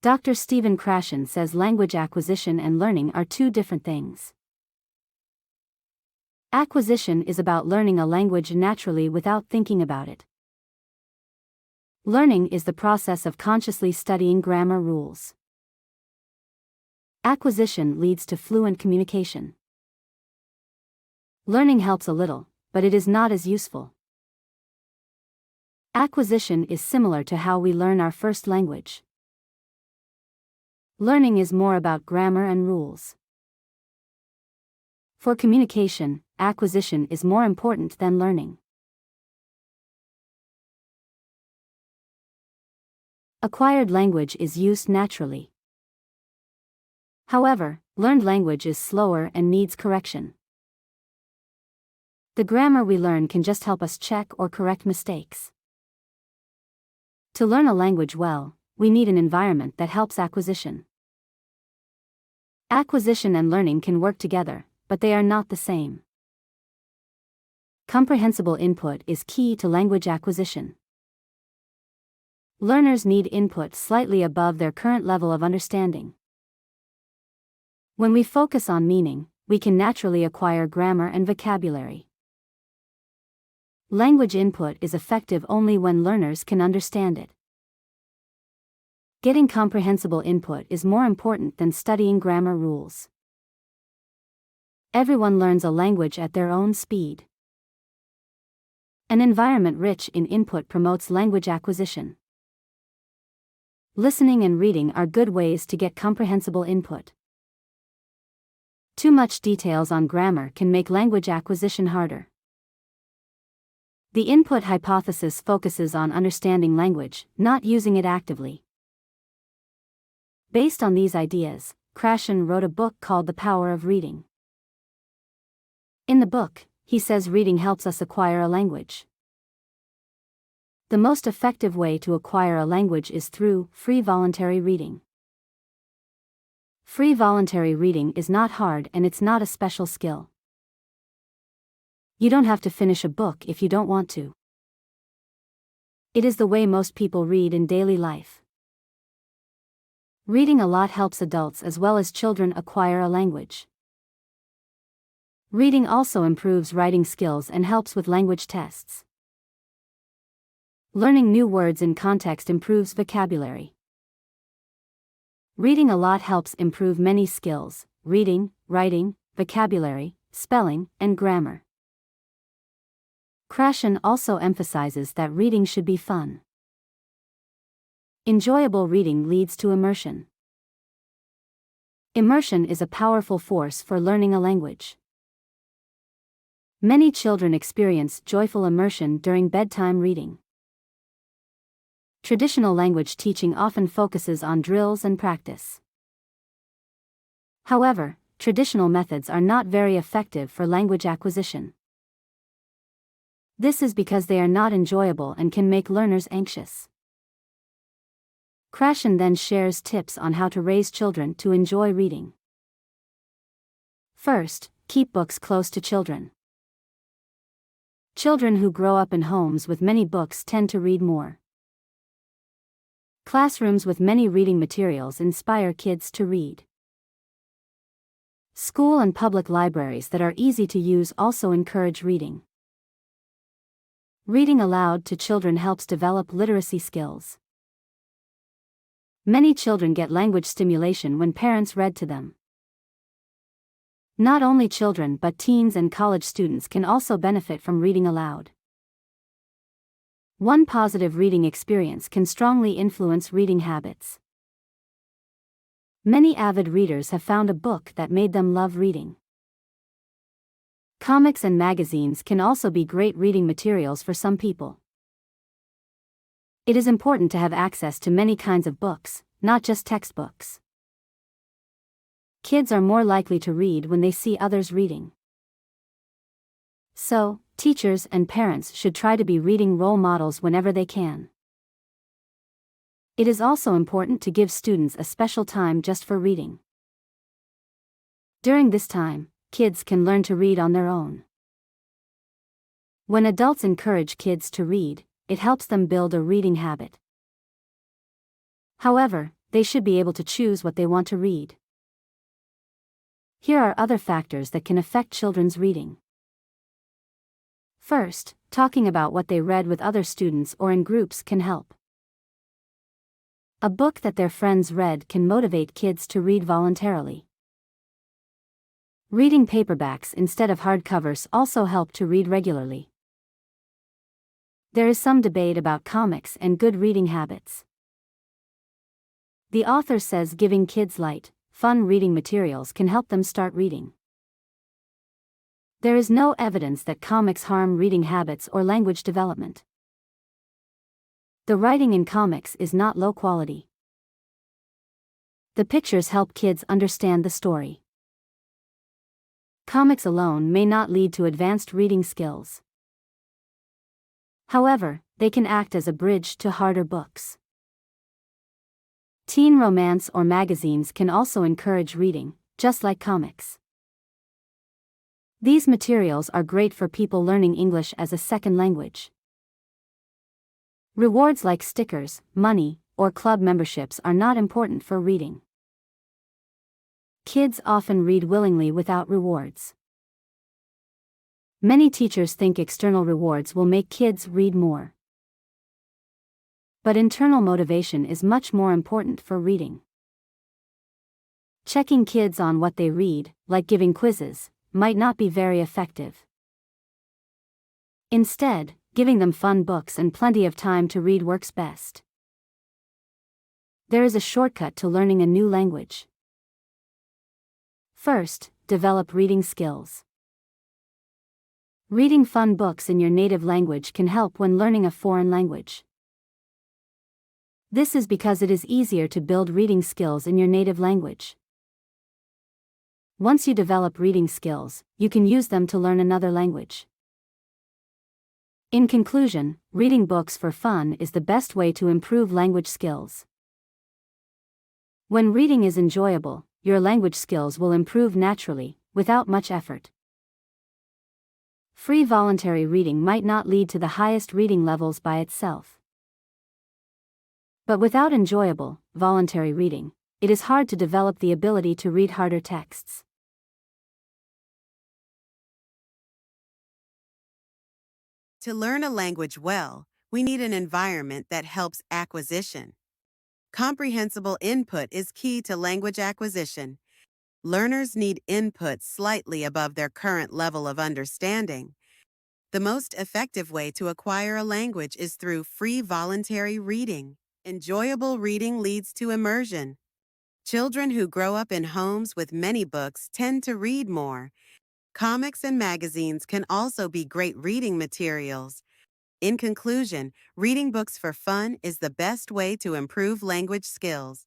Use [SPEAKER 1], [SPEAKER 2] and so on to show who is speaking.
[SPEAKER 1] Dr. Stephen Krashen says language acquisition and learning are two different things. Acquisition is about learning a language naturally without thinking about it. Learning is the process of consciously studying grammar rules. Acquisition leads to fluent communication. Learning helps a little, but it is not as useful. Acquisition is similar to how we learn our first language. Learning is more about grammar and rules. For communication, acquisition is more important than learning. Acquired language is used naturally. However, learned language is slower and needs correction. The grammar we learn can just help us check or correct mistakes. To learn a language well, we need an environment that helps acquisition. Acquisition and learning can work together, but they are not the same. Comprehensible input is key to language acquisition. Learners need input slightly above their current level of understanding. When we focus on meaning, we can naturally acquire grammar and vocabulary. Language input is effective only when learners can understand it. Getting comprehensible input is more important than studying grammar rules. Everyone learns a language at their own speed. An environment rich in input promotes language acquisition. Listening and reading are good ways to get comprehensible input. Too much details on grammar can make language acquisition harder. The input hypothesis focuses on understanding language, not using it actively. Based on these ideas, Krashen wrote a book called The Power of Reading. In the book, he says reading helps us acquire a language. The most effective way to acquire a language is through free voluntary reading. Free voluntary reading is not hard and it's not a special skill. You don't have to finish a book if you don't want to. It is the way most people read in daily life. Reading a lot helps adults as well as children acquire a language. Reading also improves writing skills and helps with language tests. Learning new words in context improves vocabulary. Reading a lot helps improve many skills: reading, writing, vocabulary, spelling, and grammar. Krashen also emphasizes that reading should be fun. Enjoyable reading leads to immersion. Immersion is a powerful force for learning a language. Many children experience joyful immersion during bedtime reading. Traditional language teaching often focuses on drills and practice. However, traditional methods are not very effective for language acquisition. This is because they are not enjoyable and can make learners anxious. Krashen then shares tips on how to raise children to enjoy reading. First, keep books close to children. Children who grow up in homes with many books tend to read more. Classrooms with many reading materials inspire kids to read. School and public libraries that are easy to use also encourage reading. Reading aloud to children helps develop literacy skills. Many children get language stimulation when parents read to them. Not only children but teens and college students can also benefit from reading aloud. One positive reading experience can strongly influence reading habits. Many avid readers have found a book that made them love reading. Comics and magazines can also be great reading materials for some people. It is important to have access to many kinds of books, not just textbooks. Kids are more likely to read when they see others reading. So, teachers and parents should try to be reading role models whenever they can. It is also important to give students a special time just for reading. During this time, kids can learn to read on their own. When adults encourage kids to read, it helps them build a reading habit. However, they should be able to choose what they want to read. Here are other factors that can affect children's reading. First, talking about what they read with other students or in groups can help. A book that their friends read can motivate kids to read voluntarily. Reading paperbacks instead of hardcovers also help to read regularly. There is some debate about comics and good reading habits. The author says giving kids light, fun reading materials can help them start reading. There is no evidence that comics harm reading habits or language development. The writing in comics is not low quality. The pictures help kids understand the story. Comics alone may not lead to advanced reading skills. However, they can act as a bridge to harder books. Teen romance or magazines can also encourage reading, just like comics. These materials are great for people learning English as a second language. Rewards like stickers, money, or club memberships are not important for reading. Kids often read willingly without rewards. Many teachers think external rewards will make kids read more. But internal motivation is much more important for reading. Checking kids on what they read, like giving quizzes, might not be very effective. Instead, giving them fun books and plenty of time to read works best. There is a shortcut to learning a new language. First, develop reading skills. Reading fun books in your native language can help when learning a foreign language. This is because it is easier to build reading skills in your native language. Once you develop reading skills, you can use them to learn another language. In conclusion, reading books for fun is the best way to improve language skills. When reading is enjoyable, your language skills will improve naturally, without much effort. Free voluntary reading might not lead to the highest reading levels by itself. But without enjoyable, voluntary reading, it is hard to develop the ability to read harder texts.
[SPEAKER 2] To learn a language well, we need an environment that helps acquisition. Comprehensible input is key to language acquisition. Learners need input slightly above their current level of understanding. The most effective way to acquire a language is through free voluntary reading. Enjoyable reading leads to immersion. Children who grow up in homes with many books tend to read more. Comics and magazines can also be great reading materials. In conclusion, reading books for fun is the best way to improve language skills.